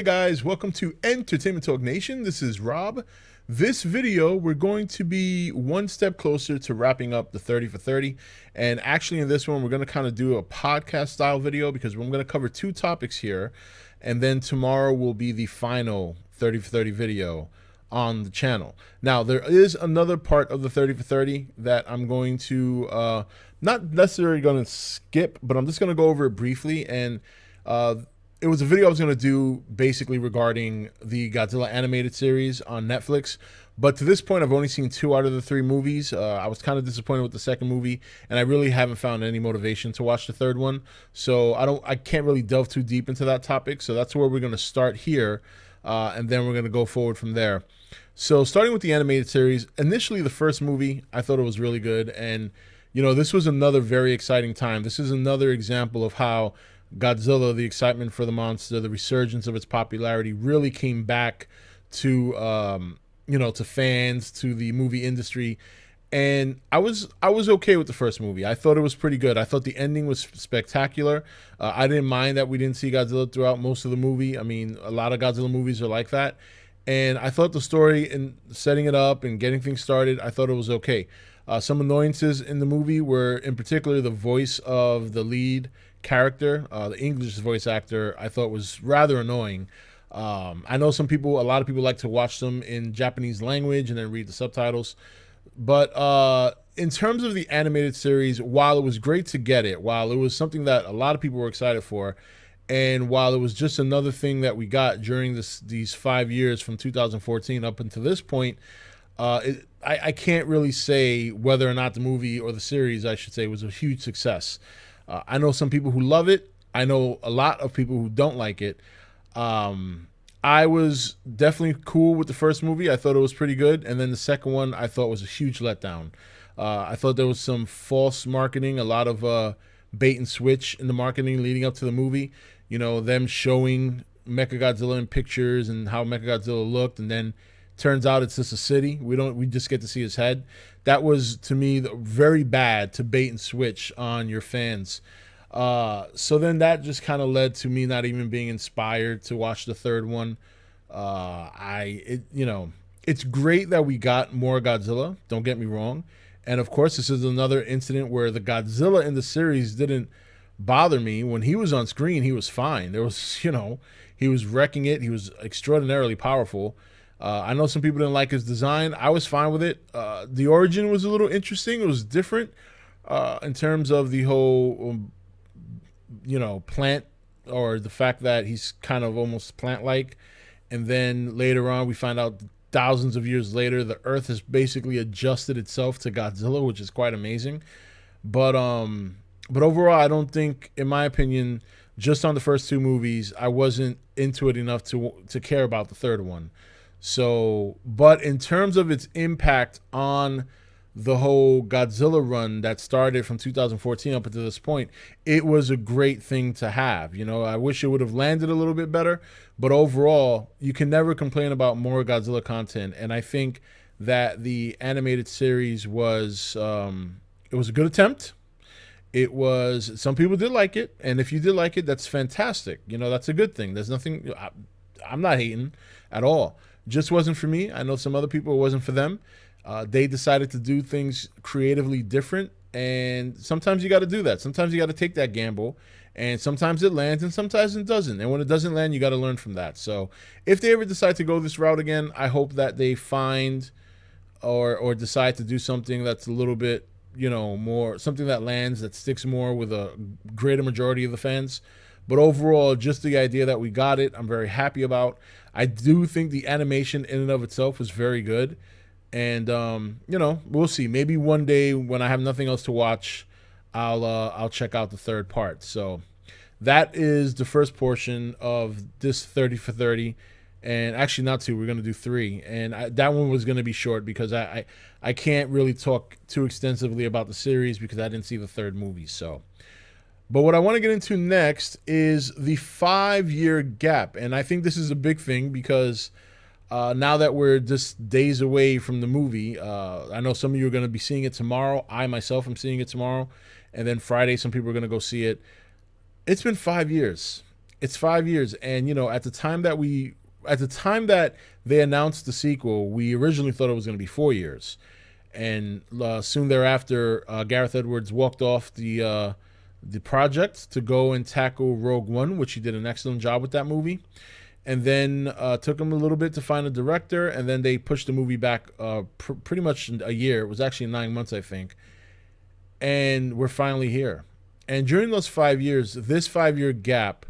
Hey guys, welcome to Entertainment Talk Nation. This is Rob. This video, we're going to be one step closer to wrapping up the 30 for 30. And actually in this one, we're going to kind of do a podcast style video because I'm going to cover two topics here. And then tomorrow will be the final 30 for 30 video on the channel. Now, there is another part of the 30 for 30 that I'm going to, not necessarily going to skip, but I'm just going to go over it briefly. And it was a video I was going to do basically regarding the Godzilla animated series on Netflix. But to this point, I've only seen 2 out of the 3 movies. I was kind of disappointed with the second movie, and I really haven't found any motivation to watch the third one. So I can't really delve too deep into that topic. So that's where we're going to start here, and then we're going to go forward from there. So starting with the animated series, initially the first movie, I thought it was really good. And, you know, this was another very exciting time. This is another example of how Godzilla, the excitement for the monster, the resurgence of its popularity really came back to, to fans, to the movie industry. And I was okay with the first movie. I thought it was pretty good. I thought the ending was spectacular. I didn't mind that we didn't see Godzilla throughout most of the movie. I mean, a lot of Godzilla movies are like that. And I thought the story and setting it up and getting things started, I thought it was okay. Some annoyances in the movie were, in particular, the voice of the lead character, the English voice actor, I thought was rather annoying. I know a lot of people like to watch them in Japanese language and then read the subtitles. But in terms of the animated series, while it was great to get it, while it was something that a lot of people were excited for, and while it was just another thing that we got during these 5 years from 2014 up until this point, I can't really say whether or not the movie, or the series, I should say, was a huge success. I know some people who love it. I know a lot of people who don't like it. I was definitely cool with the first movie. I thought it was pretty good. And then the second one I thought was a huge letdown. I thought there was some false marketing, a lot of bait and switch in the marketing leading up to the movie. You know, them showing Mechagodzilla in pictures and how Mechagodzilla looked, and then turns out it's just a city. We just get to see his head. That was, to me, very bad to bait and switch on your fans. So then that just kind of led to me not even being inspired to watch the third one. It's great that we got more Godzilla. Don't get me wrong. And of course, this is another incident where the Godzilla in the series didn't bother me. When he was on screen, he was fine. There was, he was wrecking it. He was extraordinarily powerful. I know some people didn't like his design. I was fine with it. The origin was a little interesting. It was different in terms of the whole, plant, or the fact that he's kind of almost plant-like. And then later on, we find out thousands of years later, the Earth has basically adjusted itself to Godzilla, which is quite amazing. But overall, I don't think, in my opinion, just on the first 2 movies, I wasn't into it enough to care about the third one. So, but in terms of its impact on the whole Godzilla run that started from 2014 up until this point, it was a great thing to have. I wish it would have landed a little bit better, but overall, you can never complain about more Godzilla content. And I think that the animated series was, it was a good attempt. Some people did like it, and if you did like it, that's fantastic. That's a good thing. There's nothing, I'm not hating at all. Just wasn't for me. I know some other people, it wasn't for them. They decided to do things creatively different, and sometimes you got to do that. Sometimes you got to take that gamble, and sometimes it lands and sometimes it doesn't. And when it doesn't land, you got to learn from that. So if they ever decide to go this route again, I hope that they find or decide to do something that's a little bit, more, something that lands, that sticks more with a greater majority of the fans. But overall, just the idea that we got it, I'm very happy about. I do think the animation in and of itself was very good. And, we'll see. Maybe one day when I have nothing else to watch, I'll check out the third part. So that is the first portion of this 30 for 30. And actually not 2, we're going to do 3. And that one was going to be short because I can't really talk too extensively about the series because I didn't see the third movie. So, but what I want to get into next is the 5-year gap. And I think this is a big thing because now that we're just days away from the movie, I know some of you are going to be seeing it tomorrow. I myself am seeing it tomorrow. And then Friday, some people are going to go see it. It's been 5 years. It's 5 years, and at the time that they announced the sequel, we originally thought it was going to be 4 years, and soon thereafter, Gareth Edwards walked off the project to go and tackle Rogue One, which he did an excellent job with that movie. And then took him a little bit to find a director, and then they pushed the movie back pretty much a year. It was actually 9 months, I think. And we're finally here. And during those 5 years, this 5 year gap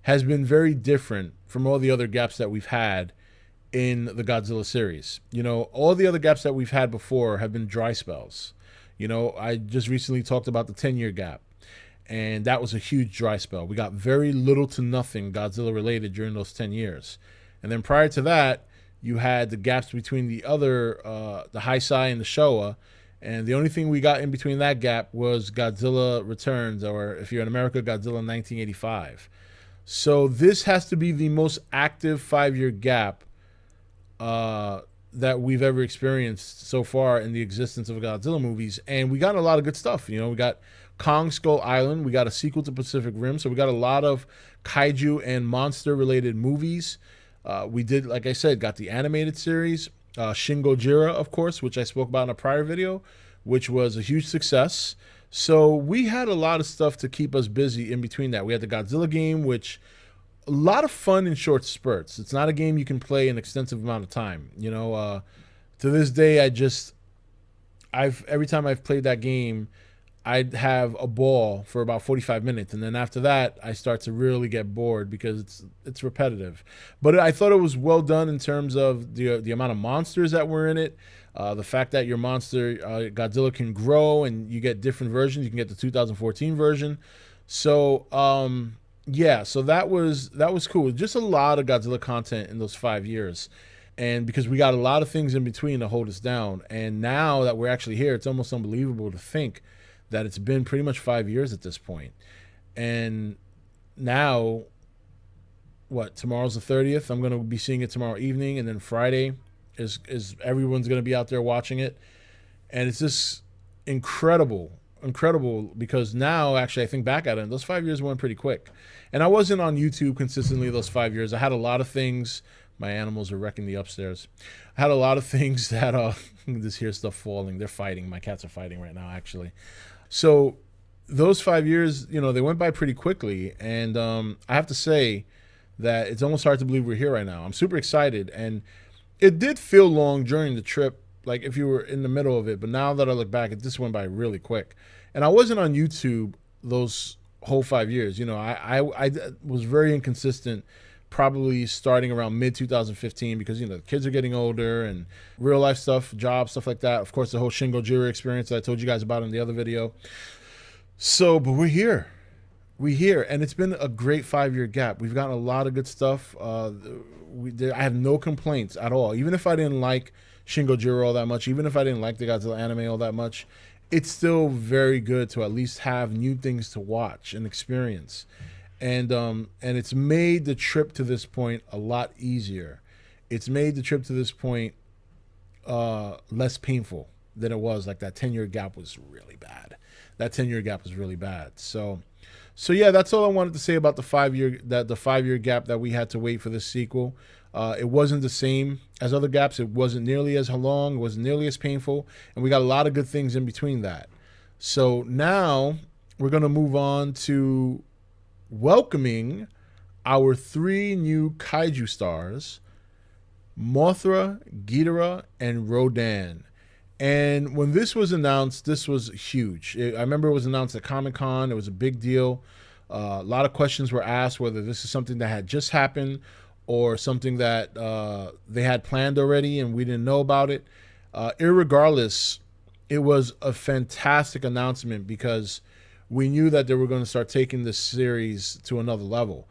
has been very different from all the other gaps that we've had in the Godzilla series. All the other gaps that we've had before have been dry spells. I just recently talked about the 10-year gap, and that was a huge dry spell. We got very little to nothing Godzilla related during those 10 years. And then prior to that, you had the gaps between the Heisei and the Showa, and the only thing we got in between that gap was Godzilla Returns, or if you're in America, Godzilla 1985. So this has to be the most active 5 year gap that we've ever experienced so far in the existence of Godzilla movies. And we got a lot of good stuff. We got Kong Skull Island. We got a sequel to Pacific Rim. So we got a lot of kaiju and monster related movies. We did, like I said, got the animated series, Shin Gojira, of course, which I spoke about in a prior video, which was a huge success. So we had a lot of stuff to keep us busy in between that. We had the Godzilla game, which a lot of fun in short spurts. It's not a game you can play an extensive amount of time. To this day, every time I've played that game, I'd have a ball for about 45 minutes, and then after that, I start to really get bored because it's repetitive. But I thought it was well done in terms of the amount of monsters that were in it, the fact that your monster Godzilla can grow, and you get different versions. You can get the 2014 version. So so that was cool. Just a lot of Godzilla content in those 5 years. And because we got a lot of things in between to hold us down, and now that we're actually here, it's almost unbelievable to think that it's been pretty much 5 years at this point. And now, tomorrow's the 30th. I'm going to be seeing it tomorrow evening, and then Friday is everyone's going to be out there watching it. And it's just incredible because now, actually, I think back at it, those 5 years went pretty quick. And I wasn't on YouTube consistently those 5 years. I had a lot of things. My animals are wrecking the upstairs. I had a lot of things that this here stuff falling. They're fighting. My cats are fighting right now, actually. So those 5 years, they went by pretty quickly. And I have to say that it's almost hard to believe we're here right now. I'm super excited. And it did feel long during the trip, like if you were in the middle of it. But now that I look back, it just went by really quick. And I wasn't on YouTube those whole 5 years. I was very inconsistent, probably starting around mid-2015 because, the kids are getting older and real life stuff, jobs, stuff like that. Of course, the whole Shin Gojira experience that I told you guys about in the other video. So, but we're here. And it's been a great 5 year gap. We've gotten a lot of good stuff. I have no complaints at all. Even if I didn't like Shin Gojira all that much, even if I didn't like the Godzilla anime all that much, it's still very good to at least have new things to watch and experience. And it's made the trip to this point a lot easier. It's made the trip to this point less painful than it was. Like that 10-year gap was really bad. So yeah, that's all I wanted to say about the 5 year gap that we had to wait for this sequel. It wasn't the same as other gaps. It wasn't nearly as long. It wasn't nearly as painful. And we got a lot of good things in between that. So now we're going to move on to welcoming our 3 new kaiju stars, Mothra, Ghidorah, and Rodan. And when this was announced, this was huge. I remember it was announced at Comic-Con. It was a big deal. A lot of questions were asked whether this is something that had just happened or something that they had planned already and we didn't know about it. Irregardless, it was a fantastic announcement because we knew that they were going to start taking this series to another level.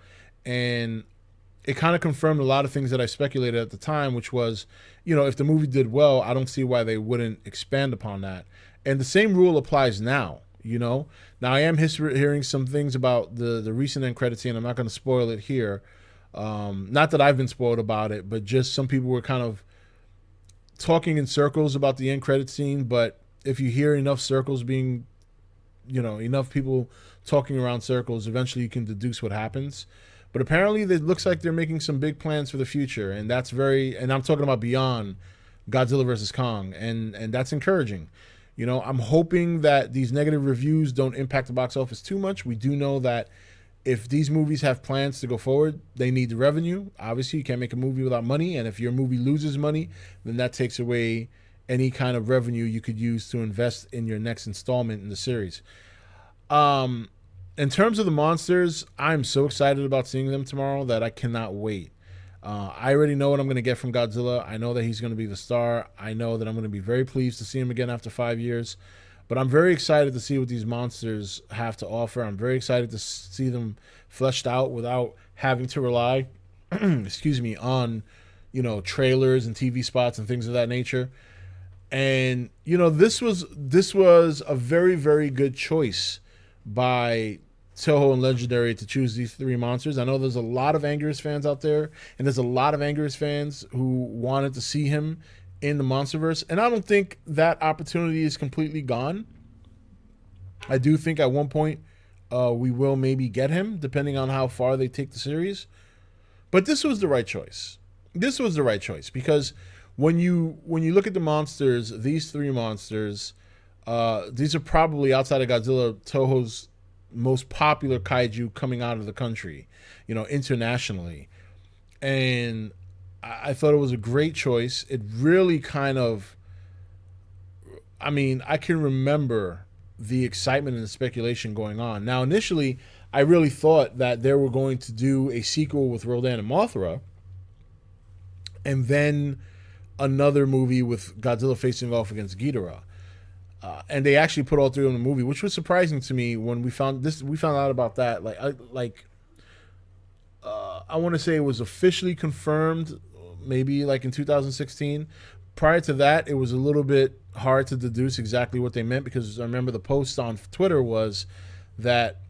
And it kind of confirmed a lot of things that I speculated at the time, which was, if the movie did well, I don't see why they wouldn't expand upon that. And the same rule applies now, Now I am hearing some things about the recent end credit scene. I'm not going to spoil it here. Not that I've been spoiled about it, but just some people were kind of talking in circles about the end credit scene. But if you hear enough circles being, enough people talking around circles, eventually you can deduce what happens. But apparently, it looks like they're making some big plans for the future, and that's very. And I'm talking about beyond Godzilla versus Kong, and that's encouraging. You know, I'm hoping that these negative reviews don't impact the box office too much. We do know that if these movies have plans to go forward, they need the revenue. Obviously, you can't make a movie without money, and if your movie loses money, then that takes away any kind of revenue you could use to invest in your next installment in the series. In terms of the monsters, I'm so excited about seeing them tomorrow that I cannot wait. I already know what I'm going to get from Godzilla. I know that he's going to be the star. I know that I'm going to be very pleased to see him again after 5 years. But I'm very excited to see what these monsters have to offer. I'm very excited to see them fleshed out without having to rely, excuse me, on, you know, trailers and TV spots and things of that nature. And, you know, this was a very, very good choice by Toho and Legendary to choose these three monsters. I know there's a lot of Anguirus fans out there, and there's a lot of Anguirus fans who wanted to see him in the Monsterverse, and I don't think that opportunity is completely gone. I do think at one point we will maybe get him, depending on how far they take the series. But this was the right choice. This was the right choice because when you look at the monsters, these three monsters, these are probably outside of Godzilla, Toho's most popular kaiju coming out of the country, you know, internationally. And I thought it was a great choice. It really kind of, I mean, I can remember the excitement and the speculation going on. Now, initially, I really thought that they were going to do a sequel with Rodan and Mothra, and then another movie with Godzilla facing off against Ghidorah. And they actually put all three in the movie, which was surprising to me when we found out about that. I want to say it was officially confirmed maybe like in 2016. Prior to that, it was a little bit hard to deduce exactly what they meant because I remember the post on Twitter was that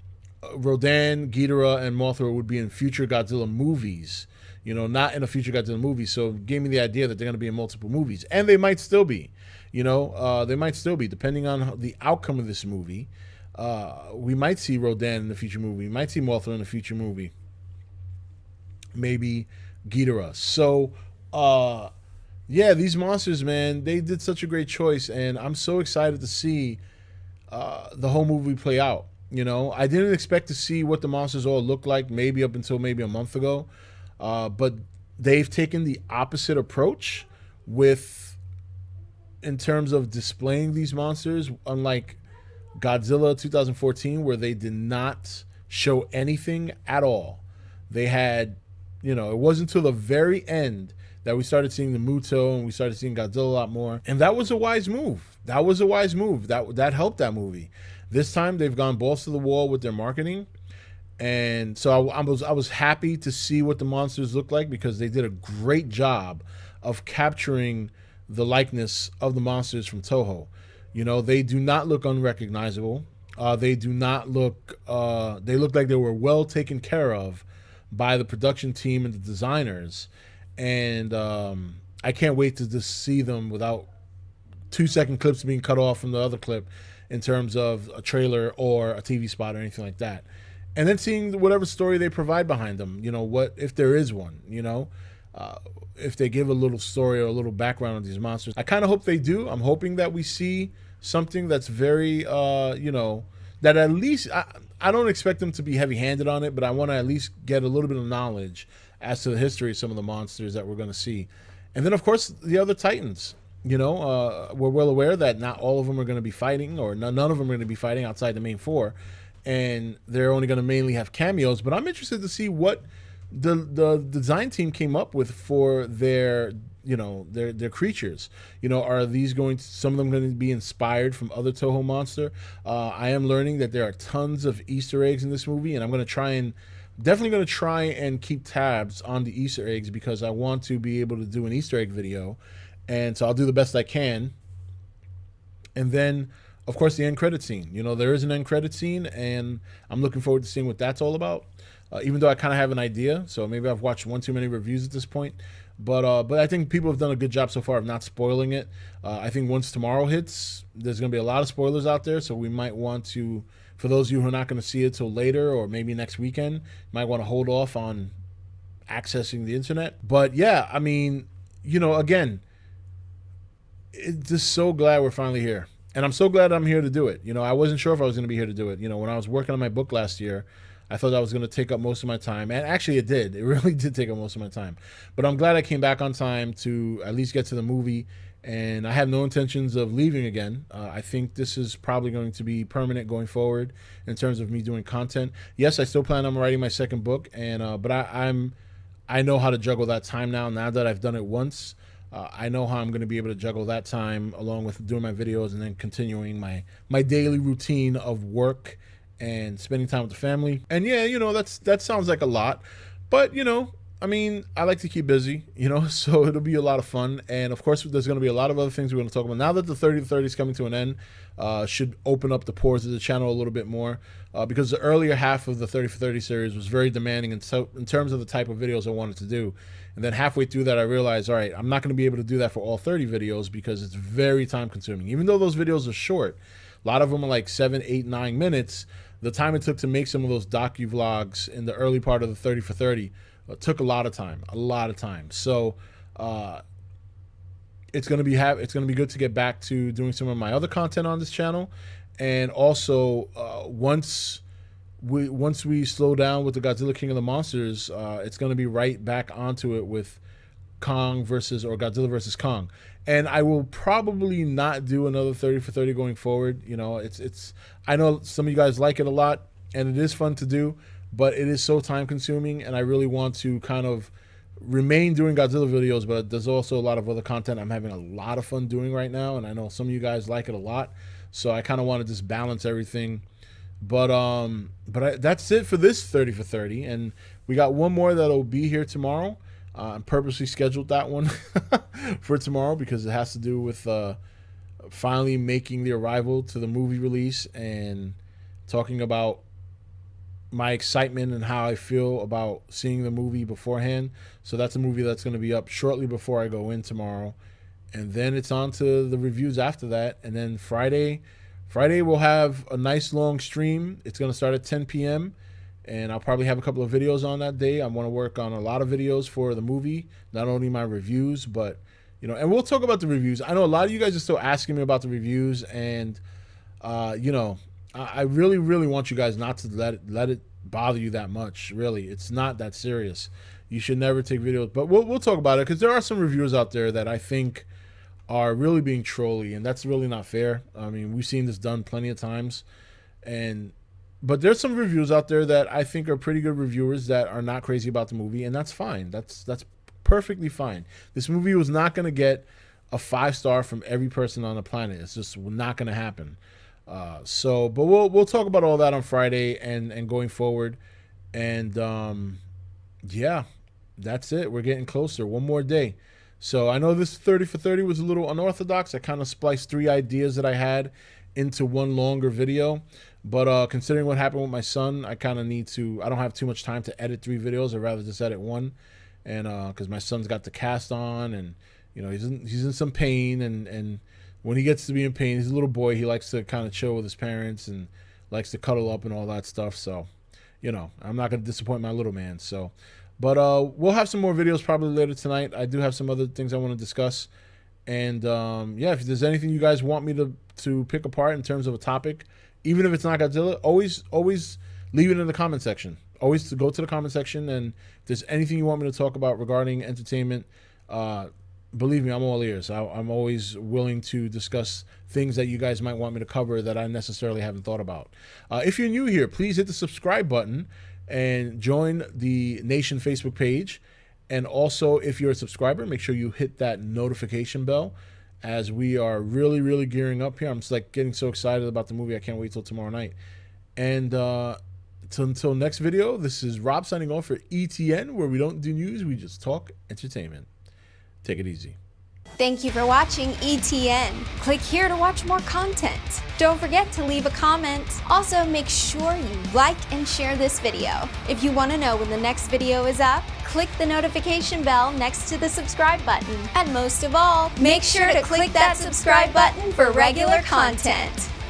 Rodan, Ghidorah, and Mothra would be in future Godzilla movies, you know, not in a future Godzilla movie. So it gave me the idea that they're going to be in multiple movies, and they might still be, you know, they might still be depending on the outcome of this movie. We might see Rodan in the future movie. We might see Mothra in the future movie. Maybe Ghidorah. So, yeah, these monsters, man, they did such a great choice, and I'm so excited to see the whole movie play out. You know, I didn't expect to see what the monsters all look like maybe up until maybe a month ago, but they've taken the opposite approach in terms of displaying these monsters, unlike Godzilla 2014, where they did not show anything at all. They had, you know, it wasn't until the very end that we started seeing the Muto and we started seeing Godzilla a lot more. And that was a wise move. That was a wise move. That helped that movie. This time they've gone balls to the wall with their marketing. And so I was happy to see what the monsters look like because they did a great job of capturing the likeness of the monsters from Toho. You know, they do not look unrecognizable. They do not look, they look like they were well taken care of by the production team and the designers. And I can't wait to just see them without 2-second clips being cut off from the other clip in terms of a trailer or a TV spot or anything like that. And then seeing whatever story they provide behind them, you know, what if there is one, you know, if they give a little story or a little background on these monsters. I kind of hope they do. I'm hoping that we see something that's very, you know, that at least, I don't expect them to be heavy-handed on it, but I want to at least get a little bit of knowledge as to the history of some of the monsters that we're going to see. And then, of course, the other Titans. You know, we're well aware that not all of them are going to be fighting, or none of them are going to be fighting outside the main four, and they're only going to mainly have cameos. But I'm interested to see what the design team came up with for their, you know, their creatures. You know, are these some of them going to be inspired from other Toho monster? I am learning that there are tons of Easter eggs in this movie, and I'm going to definitely going to try and keep tabs on the Easter eggs because I want to be able to do an Easter egg video. And so I'll do the best I can. And then, of course, the end credit scene. You know, there is an end credit scene, and I'm looking forward to seeing what that's all about. Even though I kind of have an idea, so maybe I've watched one too many reviews at this point. But I think people have done a good job so far of not spoiling it. I think once tomorrow hits, there's going to be a lot of spoilers out there, so we might want to for those of you who are not going to see it till later or maybe next weekend, you might want to hold off on accessing the internet. But yeah, I mean, you know, again, it's just so glad we're finally here. And I'm so glad I'm here to do it. You know, I wasn't sure if I was going to be here to do it. You know, when I was working on my book last year, I thought that was going to take up most of my time. And actually it did. It really did take up most of my time. But I'm glad I came back on time to at least get to the movie. And I have no intentions of leaving again. I think this is probably going to be permanent going forward in terms of me doing content. Yes, I still plan on writing my second book. And but I know how to juggle that time now that I've done it once. I know how I'm going to be able to juggle that time along with doing my videos and then continuing my daily routine of work and spending time with the family. And yeah, you know, that sounds like a lot, but you know, I mean, I like to keep busy, you know, so it'll be a lot of fun. And of course, there's going to be a lot of other things we're going to talk about. Now that the 30 to 30 is coming to an end, should open up the pores of the channel a little bit more, because the earlier half of the 30 for 30 series was very demanding in terms of the type of videos I wanted to do. And then halfway through that, I realized, all right, I'm not going to be able to do that for all 30 videos because it's very time consuming. Even though those videos are short, a lot of them are like 7, 8, 9 minutes. The time it took to make some of those docu-vlogs in the early part of the 30 for 30 took a lot of time. So it's going to be good to get back to doing some of my other content on this channel. And also, once we slow down with the Godzilla King of the Monsters, it's going to be right back onto it with Godzilla versus Kong. And I will probably not do another 30 for 30 going forward. You know, I know some of you guys like it a lot and it is fun to do, but it is so time consuming, and I really want to kind of remain doing Godzilla videos, but there's also a lot of other content I'm having a lot of fun doing right now, and I know some of you guys like it a lot, so I kind of want to just balance everything. But that's it for this 30 for 30, and we got one more that'll be here tomorrow. I purposely scheduled that one for tomorrow because it has to do with finally making the arrival to the movie release and talking about my excitement and how I feel about seeing the movie beforehand. So that's a movie that's going to be up shortly before I go in tomorrow. And then it's on to the reviews after that. And then Friday we'll have a nice long stream. It's going to start at 10 p.m. and I'll probably have a couple of videos on that day. I want to work on a lot of videos for the movie, not only my reviews, but, you know, and we'll talk about the reviews. I know a lot of you guys are still asking me about the reviews, and, you know, I really, really want you guys not to let it bother you that much. Really, it's not that serious. You should never take videos, but we'll talk about it because there are some reviewers out there that I think are really being trolly, and that's really not fair. I mean, we've seen this done plenty of times, but there's some reviews out there that I think are pretty good reviewers that are not crazy about the movie, and that's fine. That's perfectly fine. This movie was not going to get a 5-star from every person on the planet. It's just not going to happen. But we'll talk about all that on Friday and going forward. And yeah, that's it. We're getting closer. One more day. So I know this 30 for 30 was a little unorthodox. I kind of spliced 3 ideas that I had into one longer video. But considering what happened with my son, I kind of I don't have too much time to edit 3 videos. I'd rather just edit one. And because my son's got the cast on, and you know he's in some pain, and when he gets to be in pain, he's a little boy. He likes to kind of chill with his parents and likes to cuddle up and all that stuff. So, you know, I'm not going to disappoint my little man. So, but we'll have some more videos probably later tonight. I do have some other things I want to discuss. And yeah, if there's anything you guys want me to pick apart in terms of a topic, even if it's not Godzilla, always leave it in the comment section. Always to go to the comment section, and if there's anything you want me to talk about regarding entertainment, believe me, I'm all ears. I'm always willing to discuss things that you guys might want me to cover that I necessarily haven't thought about. If you're new here, please hit the subscribe button and join the Nation Facebook page. And also, if you're a subscriber, make sure you hit that notification bell, as we are really, really gearing up here. I'm just like getting so excited about the movie. I can't wait till tomorrow night. And until next video, this is Rob signing off for E.T.N, where we don't do news, we just talk entertainment. Take it easy. Thank you for watching E.T.N. Click here to watch more content. Don't forget to leave a comment. Also, make sure you like and share this video. If you want to know when the next video is up, click the notification bell next to the subscribe button. And most of all, make sure to click that subscribe button for regular content.